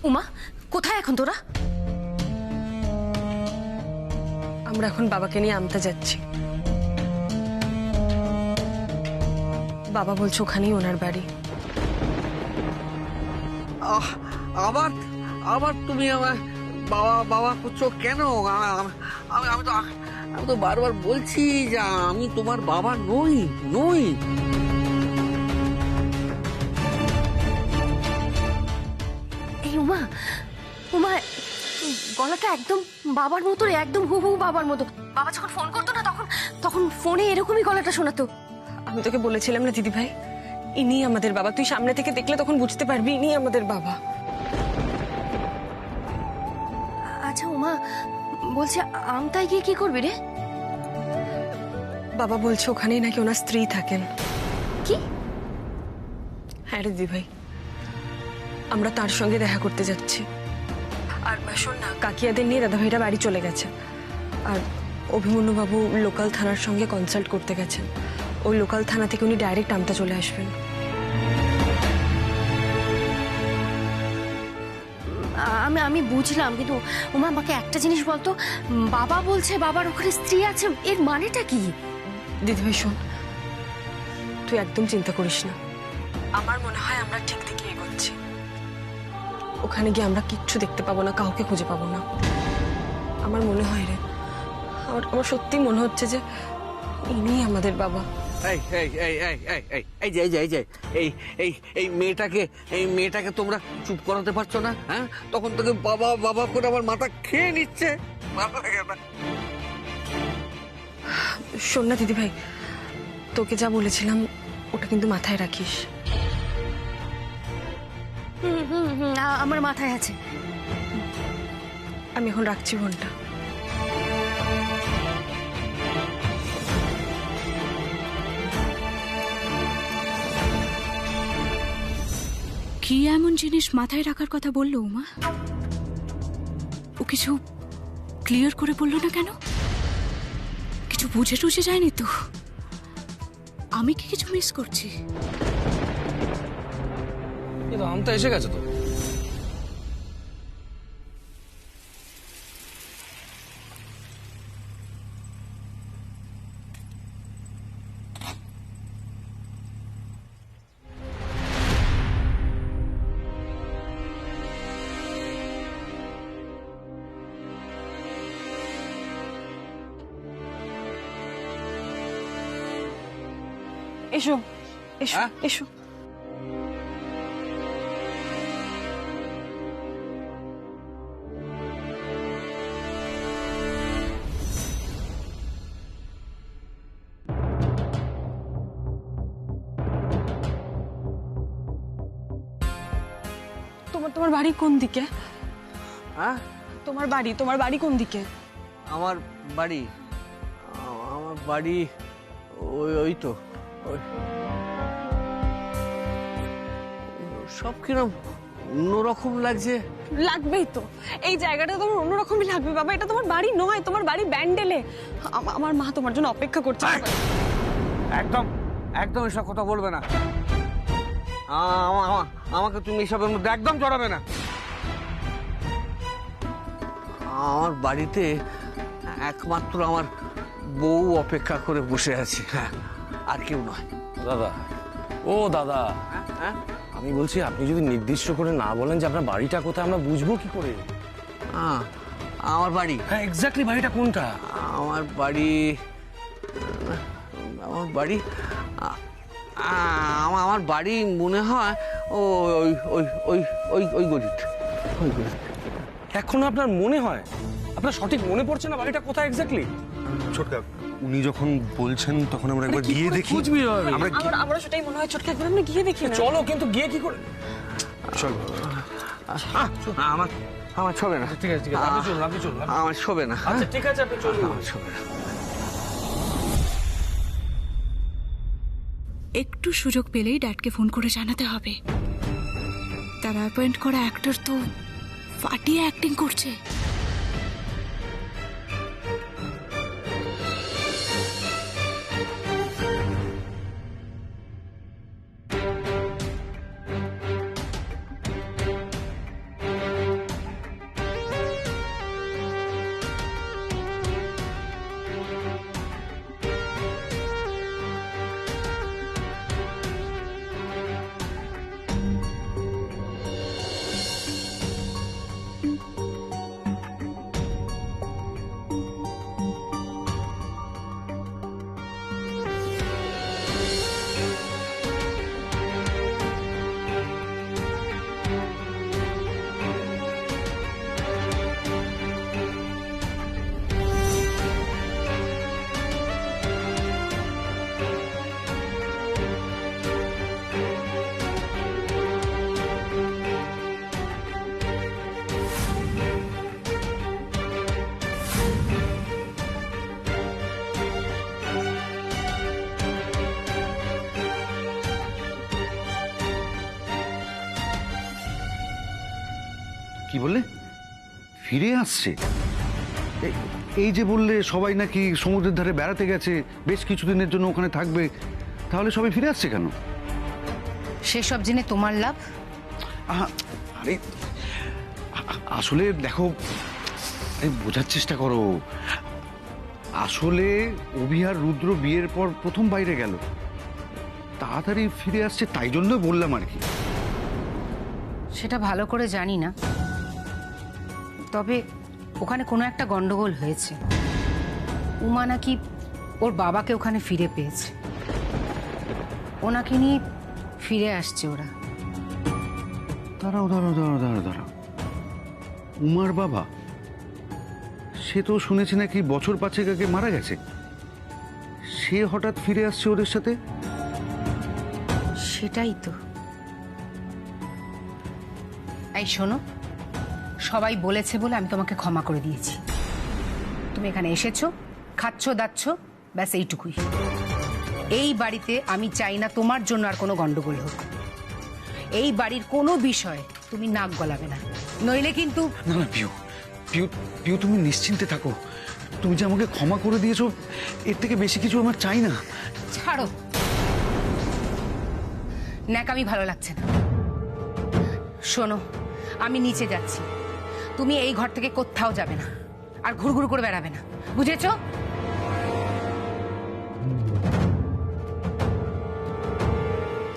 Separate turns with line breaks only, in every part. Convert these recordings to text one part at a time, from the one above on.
উমা, কোথায় এখন তোরা?
আমরা এখন বাবাকে নিয়ে আমতা যাচ্ছি। বাবা বলছে ওখানেই ওনার বাড়ি।
আবার আবার তুমি আমার বাবা বাবা করছো কেন? আমি তো বারবার বলছি যে আমি তোমার বাবা নই নই।
এই উমা, উমা, গলাটা একদম বাবার মতো রে, একদম হুবহু বাবার মতো। বাবা যখন ফোন করতো না তখন তখন ফোনে এরকমই গলাটা শোনাতো।
আমি তোকে বলেছিলাম না দিদি ভাই, ইনি আমাদের বাবা। তুই সামনে থেকে দেখলে তখন বুঝতে পারবি ইনি আমাদের বাবা।
আচ্ছা উমা, বলছি আমতায় গিয়ে কি করবি রে?
বাবা বলছে ওখানেই নাকি ওনার স্ত্রী থাকেন।
কি?
হ্যাঁ রে দিদি ভাই, আমরা তার সঙ্গে দেখা করতে যাচ্ছি। আর শোন না, কাকিয়াদের নিয়ে দাদাভাইরা বাড়ি চলে গেছে। আর অভিমন্যু বাবু লোকাল থানার সঙ্গে কনসাল্ট করতে গেছেন। ওই লোকাল থানা থেকে উনি ডাইরেক্ট আমতা চলে আসবেন।
আমি বুঝলাম, কিন্তু উমা আমাকে একটা জিনিস বলতো, বাবা বলছে বাবার ওখানে স্ত্রী আছে, এর মানেটা কি?
দিদিভাই শোন, তুই একদম চিন্তা করিস না। আমার মনে হয় আমরা ঠিক দিকে এগোচ্ছি। ওখানে গিয়ে আমরা কিচ্ছু দেখতে পাবো না, কাউকে খুঁজে পাবো না। আমার মনে হয় রে, আমার সত্যি মনে হচ্ছে যে ইনি আমাদের বাবা।
এই এই এই এই এই এই এই যে এই যে এই যে এই এই এই মেয়েটাকে তোমরা চুপ করাতে পারছো না? হ্যাঁ, তখন তোকে বাবা বাবা করে আমার মাথা খেয়ে নিচ্ছে। ভালো লাগে না।
শোন না দিদিভাই, তোকে যা বলেছিলাম ওটা কিন্তু মাথায় রাখিস।
হুম হুম হুম, আমার মাথায় আছে।
আমি এখন রাখছি ফোনটা।
কি এমন জিনিস মাথায় রাখার কথা বললো উমা? ও কিছু ক্লিয়ার করে বললো না কেন? কিছু বুঝে টুঝে যায়নি তো? আমি কি কিছু মিস করছি?
আমতা এসে গেছে তো।
এসো এসো
হ্যাঁ?
এসো। তোমার বাড়ি কোন দিকে?
হ্যাঁ,
তোমার বাড়ি কোন দিকে?
আমার বাড়ি আমার বাড়ি ওই ওই তো ওই সব কিরম অন্যরকম লাগছে।
লাগবেই তো, এই জায়গাটা তোমার অন্যরকমই লাগবে বাবা। এটা তোমার বাড়ি নয়, তোমার বাড়ি ব্যান্ডেলে। আমার মা তোমার জন্য অপেক্ষা করছে।
একদম একদম এসব কথা বলবে না। আমাকে তুমি এসবের মধ্যে একদম জড়াবে না। আমার বাড়িতে একমাত্র আমার বউ অপেক্ষা করে বসে আছে। হ্যাঁ, আর কেউ নয়।
দাদা, ও দাদা,
হ্যাঁ,
আমি বলছি আপনি যদি নির্দিষ্ট করে না বলেন যে আপনার বাড়িটা কোথায়, আমরা বুঝবো কি করে?
আমার বাড়ি,
হ্যাঁ এক্স্যাক্টলি বাড়িটা কোনটা?
আমার বাড়ি আমার বাড়ি আমার বাড়ি মনে হয় ওই ওই ওই ওই ওই গলিতে, ওই গলিতে।
এখনো আপনার মনে হয়? আপনার সঠিক মনে পড়ছে না বাড়িটা কোথায় এক্স্যাক্টলি?
ছোটকা, উনি যখন বলছেন তখন আমরা একবার গিয়ে দেখি।
বুঝবি
আমরা
আমরা সেটাই মনে হয় ছোটকে, একবার আমরা গিয়ে দেখি না?
চলো, কিন্তু গিয়ে কি করে?
চলো।
আমার আমার ছবে না।
ঠিক আছে ঠিক আছে, আপনি চলুন আপনি চলুন।
আমার ছবে না।
আচ্ছা ঠিক আছে, আপনি চলুন।
আমার ছবে না।
একটু সুযোগ পেলেই ড্যাডকে ফোন করে জানাতে হবে। তারা অ্যাপয়েন্ট করা অ্যাক্টর তো ফাটিয়ে অ্যাক্টিং করছে।
কি বললে? ফিরে আসছে? এই যে বললে সবাই নাকি সমুদ্রের ধারে বেড়াতে গেছে, বেশ কিছুদিনের জন্য ওখানে থাকবে, তাহলে সবাই ফিরে আসছে কেন?
সেসব জেনে তোমার লাভ?
আরে আসলে দেখো, বোঝার চেষ্টা করো। আসলে অভি আর রুদ্র বিয়ের পর প্রথম বাইরে গেল, তাড়াতাড়ি ফিরে আসছে, তাই জন্য বললাম আর কি।
সেটা ভালো করে জানি না, তবে ওখানে কোনো একটা গন্ডগোল হয়েছে। উমা নাকি ওর বাবাকে ওখানে ফিরে পেয়েছে, ওনাকে নিয়ে ফিরে আসছে ওরা।
দাঁড়াও দাঁড়াও দাঁড়াও দাঁড়াও দাঁড়াও, উমার বাবা? সে তো শুনেছি নাকি বছর 5 আগে মারা গেছে, সে হঠাৎ ফিরে আসছে ওদের সাথে?
সেটাই তো। এই শোনো, সবাই বলেছে বলে আমি তোমাকে ক্ষমা করে দিয়েছি। তুমি এখানে এসেছো, খাচ্ছ দাচ্ছ, ব্যাস এইটুকুই। এই বাড়িতে আমি চাই না তোমার জন্য আর কোনো গন্ডগোল হোক। এই বাড়ির কোনো বিষয় তুমি নাক গলাবে না, নইলে কিন্তু।
না না পিউ, পিউ, পিউ, তুমি নিশ্চিন্তে থাকো। তুমি যে আমাকে ক্ষমা করে দিয়েছো, এর থেকে বেশি কিছু আমার চাই না।
ছাড়ো, ন্যাকামি ভালো লাগছে না। শোনো, আমি নিচে যাচ্ছি, তুমি এই ঘর থেকে কোথাও যাবে না, আর ঘুরঘুর করে বেড়াবে না, বুঝেছো?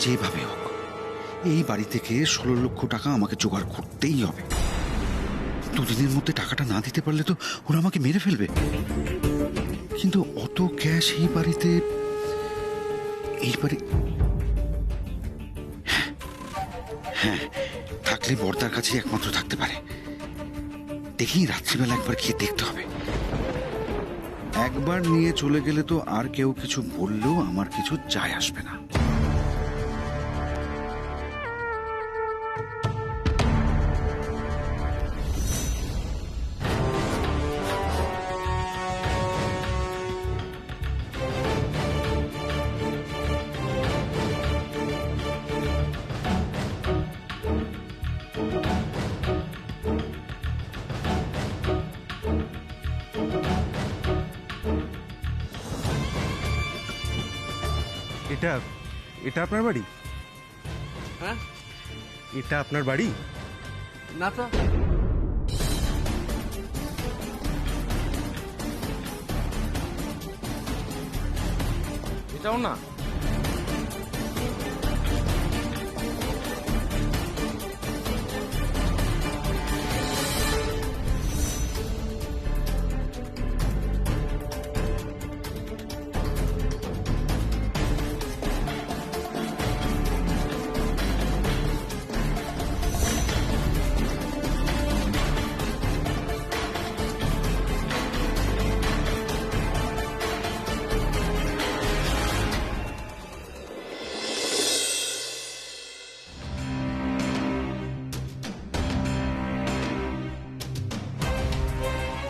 যেভাবে হোক এই বাড়ি থেকে 16 লক্ষ টাকা আমাকে জোগাড় করতেই হবে। 2 দিনের মধ্যে টাকাটা না দিতে পারলে তো ওরা আমাকে মেরে ফেলবে। কিন্তু অত ক্যাশ এই বাড়িতে, এই বাড়ি, হ্যাঁ থাকলে বর্দার কাছে একমাত্র থাকতে পারে। দেখি রাত্রিবেলা একবার গিয়ে দেখতে হবে। একবার নিয়ে চলে গেলে তো আর কেউ কিছু বললেও আমার কিছু যায় আসবে না।
এটা এটা আপনার বাড়ি?
হ্যাঁ,
এটা আপনার বাড়ি?
না তো।
এটাও না?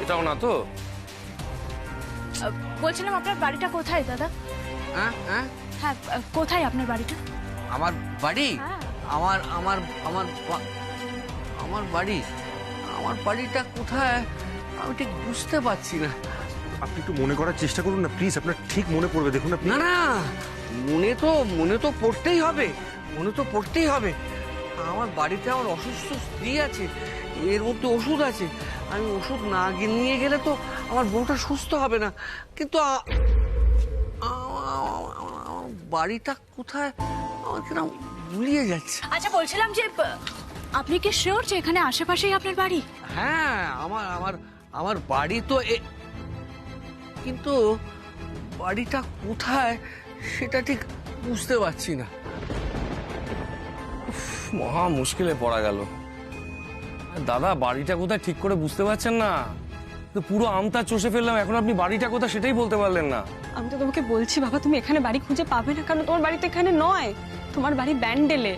এটাও না তো?
বলছিলাম আপনার বাড়িটা কোথায় দাদা?
হ্যাঁ হ্যাঁ,
হ্যাঁ, কোথায় আপনার বাড়িটা?
আমার বাড়ি?
হ্যাঁ।
আমার আমার আমার আমার বাড়ি, আমার বাড়িটা কোথায় আমি ঠিক বুঝতে পারছি না।
আপনি একটু মনে করার চেষ্টা করুন না প্লিজ, আপনার ঠিক মনে পড়বে। দেখুন আপনি।
না না, মনে তো পড়তেই হবে, মনে তো পড়তেই হবে। আমার বাড়িতে আমার অসুস্থ স্ত্রী আছে, এর মধ্যে ওষুধ আছে। আমি ওষুধ না নিয়ে গেলে তো আমার বউটা সুস্থ হবে না। কিন্তু আমার বাড়িটা কোথায় আমার কিনা গুলিয়ে যাচ্ছে।
আচ্ছা, বলছিলাম যে আপনি কি শিওর যে এখানে আশেপাশেই আপনার বাড়ি?
হ্যাঁ, আমার আমার আমার বাড়ি তো কিন্তু বাড়িটা কোথায় সেটা ঠিক বুঝতে পারছি না।
মহা মুশকিলে পড়া গেল। দাদা, বাড়িটা কোথায় ঠিক করে বুঝতে পারছেন না তো পুরো আমটা চষে ফেললাম, এখন আপনি বাড়িটা কোথায় সেটাই বলতে পারলেন না।
আমি তো তোমাকে বলছি বাবা, তুমি এখানে বাড়ি খুঁজে পাবে না, কারণ তোমার বাড়ি তো এখানে নয়, তোমার বাড়ি ব্যান্ডেলে।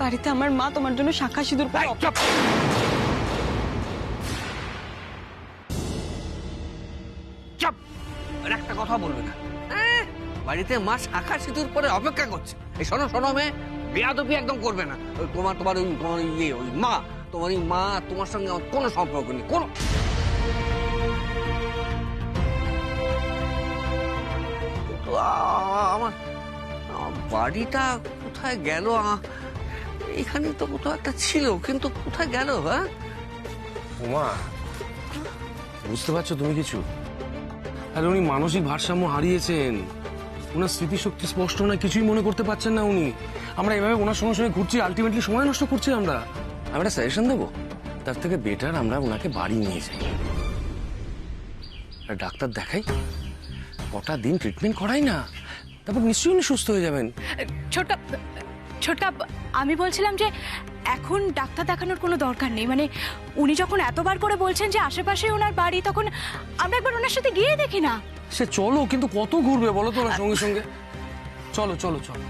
বাড়িতে আমার মা তোমার জন্য শাঁখা সিঁদুর পরে
চুপ, আর একটা কথা বলবে না। বাড়িতে মা শাখা সিঁদুর পরে অপেক্ষা করছে। এই শোনো শোনো মেয়ে, বেয়াদবি একদম করবে না। তোমার তোমার ওই মা তোমারই মা, তোমার সঙ্গে আমার কোনো সম্পর্ক নেই, কোনো। কিন্তু আমার বাড়িটা কোথায় গেল? এখানে তো কোথাও একটা ছিল, কিন্তু কোথায় গেল? হ্যাঁ
উমা, বুঝতে পারছো তুমি কিছু? আরে উনি মানসিক ভারসাম্য হারিয়েছেন, ওনার স্মৃতিশক্তি স্পষ্ট নয়, কিছুই মনে করতে পারছেন না উনি। আমরা এভাবে ওনার সঙ্গে সঙ্গে ঘুরছি, আলটিমেটলি সময় নষ্ট করছি আমরা। আমি একটা সাজেশন দেবো, তার থেকে বেটার আমরা ওনাকে বাড়ি নিয়ে যাই, আর ডাক্তার দেখাই, কটা দিন ট্রিটমেন্ট করাই না, তারপর নিশ্চয়ই উনি সুস্থ হয়ে যাবেন।
ছোটকা ছোটকা, আমি বলছিলাম যে এখন ডাক্তার দেখানোর কোনো দরকার নেই। মানে উনি যখন এতবার করে বলছেন যে আশেপাশে ওনার বাড়ি, তখন আমরা একবার ওনার সাথে গিয়ে দেখি না?
সে চলো, কিন্তু কত ঘুরবে বলো তো ওনার সঙ্গে সঙ্গে? চলো চলো চলো।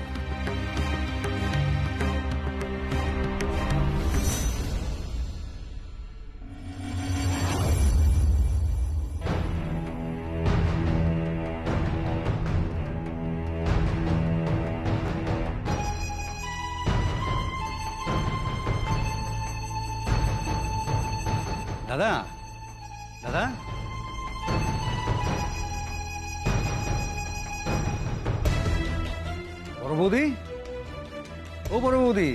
দাদা, দাদা, বড় বৌদি, ও বড় বৌদি,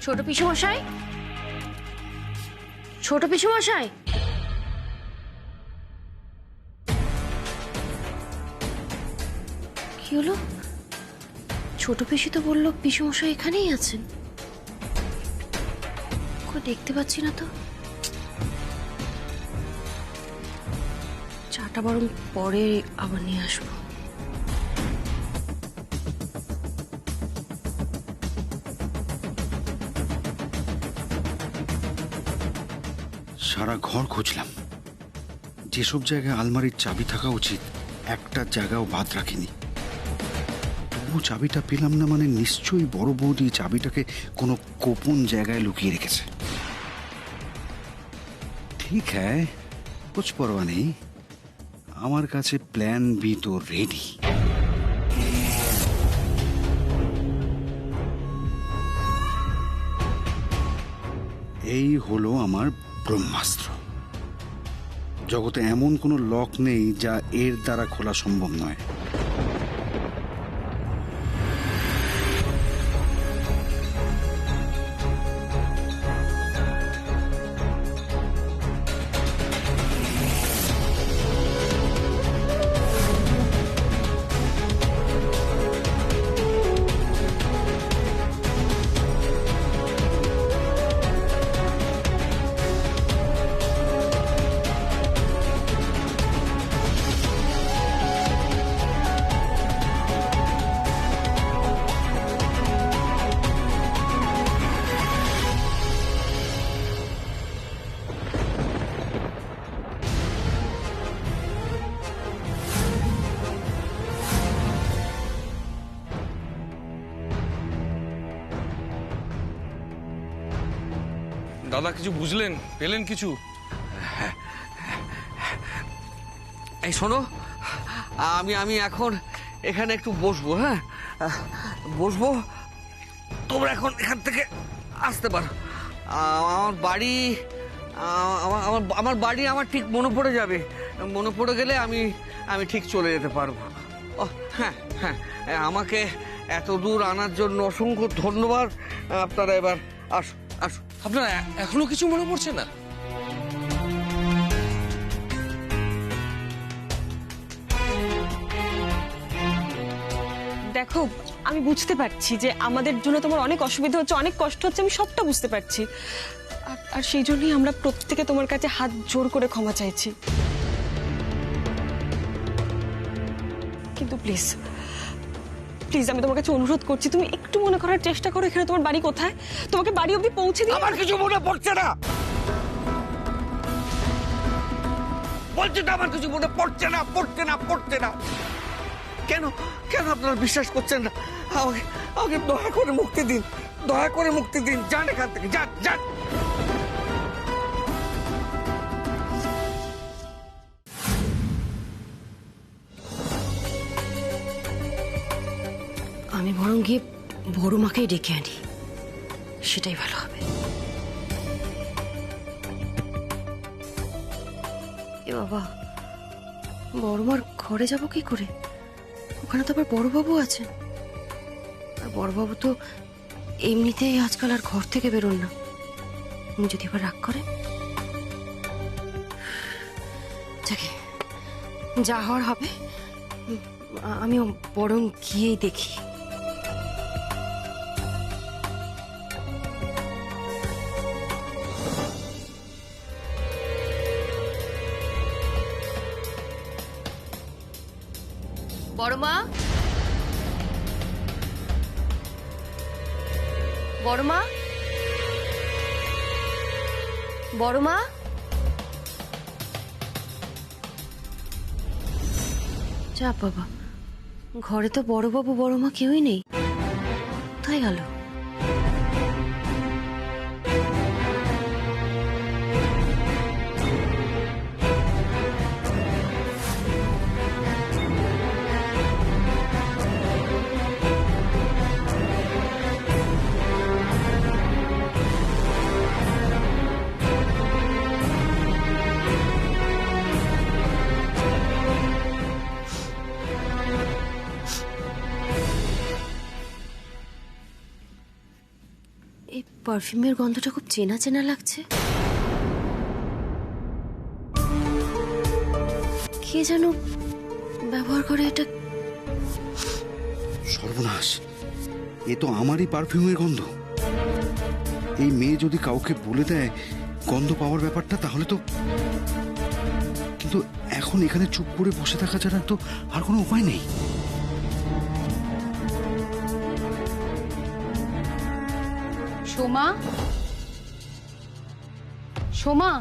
ছোট পিসেমশাই, ছোট পিসেমশাই, কি হলো? ছোট পিসি তো বললো পিসেমশাই এখানেই আছেন, কই দেখতে পাচ্ছি না তো। চাটা বরং পরে আবার নিয়ে আসবো।
সারা ঘর খুঁজলাম, যেসব জায়গায় আলমারির চাবি থাকা উচিত একটা জায়গাও বাদ রাখিনি। তবু চাবিটা পেলাম না, মানে নিশ্চয়ই বড় বৌদি চাবিটাকে কোনো গোপন জায়গায় লুকিয়ে রেখেছে। ঠিক হ্যাঁ, কুছ পরোয়া নেই, আমার কাছে প্ল্যান বি তো রেডি। এই হলো আমার ব্রহ্মাস্ত্র। জগতে এমন কোনো লক নেই যা এর দ্বারা খোলা সম্ভব নয়।
দাদা কিছু বুঝলেন, পেলেন কিছু?
এই শোনো, আমি এখন এখানে একটু বসবো। হ্যাঁ বসবো, তোমরা এখন এখান থেকে আসতে পারো। আমার বাড়ি আমার বাড়ি আমার ঠিক মনে পড়ে যাবে, মনে পড়ে গেলে আমি ঠিক চলে যেতে পারবো। ও হ্যাঁ হ্যাঁ, আমাকে এত দূর আনার জন্য অসংখ্য ধন্যবাদ। আপনারা এবার আসুন আসুন।
আপনার এখনো কিছু মনে পড়ছে না?
দেখো, আমি বুঝতে পারছি যে আমাদের জন্য তোমার অনেক অসুবিধা হচ্ছে, অনেক কষ্ট হচ্ছে, আমি সবটা বুঝতে পারছি। আর সেই জন্যই আমরা প্রত্যেকে তোমার কাছে হাত জোর করে ক্ষমা চাইছি। কিন্তু প্লিজ প্লিজ আমি তোমার কাছে অনুরোধ করছি, তুমি একটু মনে করার চেষ্টা করো এখানে তোমার বাড়ি কোথায়, তোমাকে বাড়ি অবধি পৌঁছে দিই।
আমার কিছু মনে পড়ছে না, বলছি তো আমার কিছু মনে পড়ছে না, পড়ছে না, পড়ছে না। কেন কেন আপনারা বিশ্বাস করছেন না? আমাকে আমাকে দয়া করে মুক্তি দিন, দয়া করে মুক্তি দিন। যান এখান থেকে, যান যান।
আমি বরং গিয়ে বড় মাকেই ডেকে আনি, সেটাই ভালো হবে। এ বাবা, বড় মার ঘরে যাব কি করে? ওখানে তো আবার বড়বাবু আছেন, আর বড়বাবু তো এমনিতেই আজকাল আর ঘর থেকে বেরোন না। উনি যদি আবার রাগ করে, যাকে যা হওয়ার হবে। আমি বরং গিয়েই দেখি। বড়মা, বড়মা, বড়মা। যা বাবা, ঘরে তো বড়বাবু বড়মা কেউই নেই, কোথায় গেল? এই পারফিউমের গন্ধটা খুব চেনা চেনা লাগছে। কে যেন ব্যবহার করে এটা?
সর্বনাশ, এ তো আমারই পারফিউমের গন্ধ। এই মেয়ে যদি কাউকে বলে দেয় গন্ধ পাওয়ার ব্যাপারটা, তাহলে তো। কিন্তু এখন এখানে চুপ করে বসে থাকা ছাড়া তো আর কোনো উপায় নেই।
সোমা, সোমা,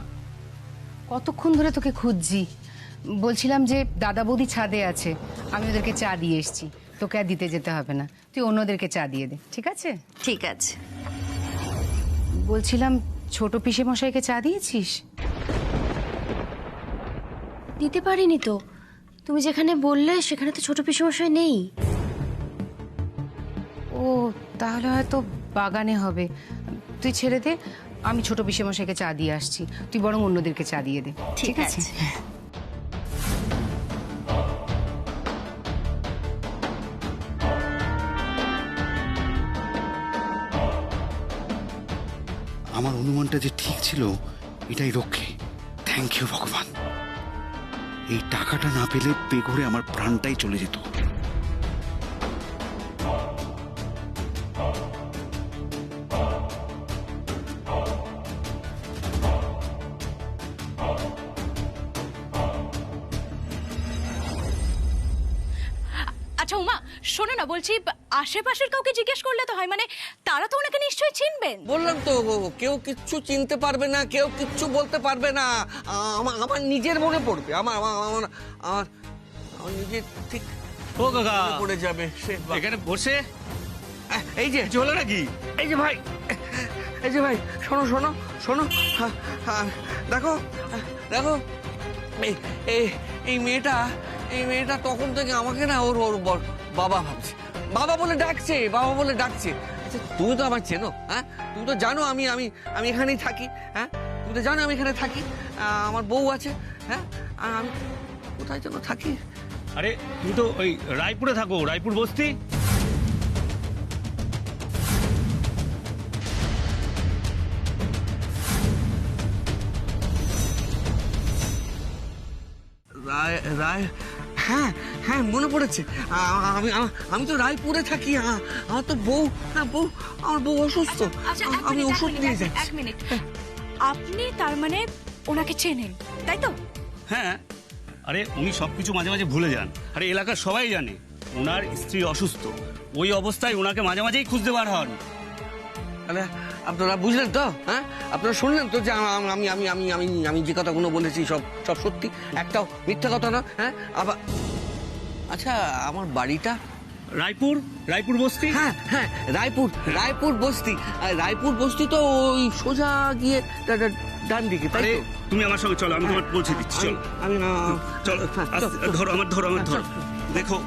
কতক্ষণ ধরে তোকে খুঁজছি। বলছিলাম যে দাদা বৌদি ছাদে আছে, আমি ওদেরকে চা দিয়ে এসেছি, তোকে আর দিতে যেতে হবে না, তুই অন্যদেরকে চা দিয়ে দে, ঠিক আছে?
ঠিক আছে।
বলছিলাম, ছোট পিসে মশাইকে চা দিয়েছিস?
দিতে পারিনি তো, তুমি যেখানে বললে সেখানে তো ছোট পিসমশাই নেই।
ও, তাহলে হয়তো বাগানে হবে। তুই ছেড়ে দে, আমি ছোট পিসে মশাইকে চা দিয়ে আসছি, তুই বরং অন্যদেরকে চা দিয়ে দে, ঠিক আছে?
আমার অনুমানটা যে ঠিক ছিল, এটাই রক্ষে। থ্যাংক ইউ ভগবান। এই টাকাটা না পেলে বেঘরে আমার প্রাণটাই চলে যেত।
আচ্ছা উমা, শোনো না, বলছি আশেপাশের কাউকে জিজ্ঞেস করলে তো হয়, মানে তারা তো ওনাকে নিশ্চয়ই চিনবেন।
বললাম তো, কেউ কিচ্ছু চিনতে পারবে না, কেউ কিচ্ছু বলতে পারবে না। আমার নিজের মনে পড়বে, আমার আমার আমার আমার নিজের ঠিক
ও কাকা
মনে পড়ে যাবে। সে
এখানে বসে
এই যে
চলো নাকি?
এই যে ভাই, এই যে ভাই, শোনো শোনো শোনো, দেখো দেখো, এই মেয়েটা, এই মেয়েটা তখন থেকে আমাকে না ওর ওর বাবা ভাবছে, বাবা বলে ডাকছে, বাবা বলে ডাকছে। আচ্ছা, তুমি তো আমার চেনো, হ্যাঁ? তুমি তো জানো আমি আমি আমি এখানেই থাকি, হ্যাঁ? তুমি তো জানো আমি এখানে থাকি, আমার বউ আছে, হ্যাঁ? আর আমি কোথায় যেন থাকি।
আরে তুমি তো ওই রায়পুরে থাকো, রায়পুর বস্তি।
রায় রায়, হ্যাঁ হ্যাঁ মনে পড়েছে। আমি তো রায়পুরে থাকি। আমার তো বউ, আমার বউ অসুস্থ। আমি ওষুধ নিয়ে যাচ্ছি।
এক মিনিট, আপনি তার মানে ওনাকে চেনেন তাই তো?
হ্যাঁ, আরে উনি সবকিছু মাঝে মাঝে ভুলে যান। আরে এলাকার সবাই জানে ওনার স্ত্রী অসুস্থ। ওই অবস্থায় ওনাকে মাঝে মাঝেই খুঁজতে বার হন।
তাহলে আপনারা বুঝলেন তো? হ্যাঁ, আপনারা শুনলেন তো যে আমি আমি আমি আমি আমি যে কথাগুলো বলেছি সব সব সত্যি, একটাও মিথ্যা কথা না। হ্যাঁ, আবার আচ্ছা, আমার বাড়িটা
রায়পুর বস্তি।
হ্যাঁ হ্যাঁ, রায়পুর বস্তি। আর রায়পুর বস্তি তো ওই সোজা গিয়ে ডান দিকে, তাই
আরে
তো?
তুমি আমার সঙ্গে চলো, আমি তোমার পৌঁছে দিচ্ছি। চলো
আমি
চলো, আস্তে, ধরো আমার দেখো।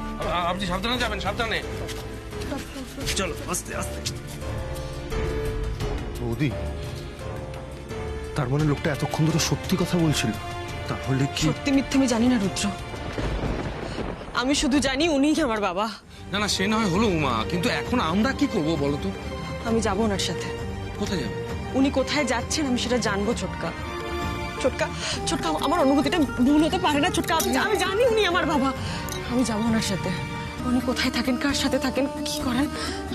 আপনি সাবধানে যাবেন, সাবধানে।
চলো আস্তে আস্তে।
বৌদি, তার মানে লোকটা এতক্ষণ ধরে সত্যি কথা বলছিল? তাহলে কি?
সত্যি মিথ্যে আমি জানি না রুদ্র, আমি শুধু জানি উনিই আমার বাবা।
না না, সে না হয় হলো উমা, কিন্তু এখন আমরা কি করব বলো তো?
আমি যাবো ওনার সাথে।
কোথায় যাবে?
উনি কোথায় যাচ্ছেন আমি সেটা জানবো। ছোটকা ছোটকা ছোটকা, আমার অনুভূতিটা ভুল হতে পারে না ছোটকা। আমি জানি উনি আমার বাবা। আমি যাবো ওনার সাথে। উনি কোথায় থাকেন, কার সাথে থাকেন, কি করেন,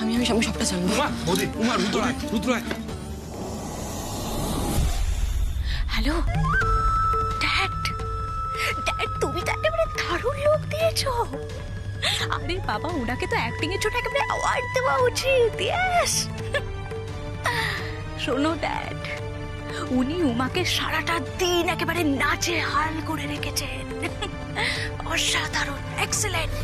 আমি সবটা জানবো।
উমা, বৌদি, উমা, রুদ্র।
হ্যালো ড্যাড, তুমি তো একেবারে দারুণ লোক দিয়েছো। আরে বাবা, ওনাকে তো অ্যাক্টিং এর জন্য একেবারে অ্যাওয়ার্ড দেওয়া উচিত। ইয়েস। শোনো ড্যাড, উনি উমাকে সারাটা দিন একেবারে নাচে হাল করে রেখেছেন। অসাধারণ, এক্সেলেন্ট।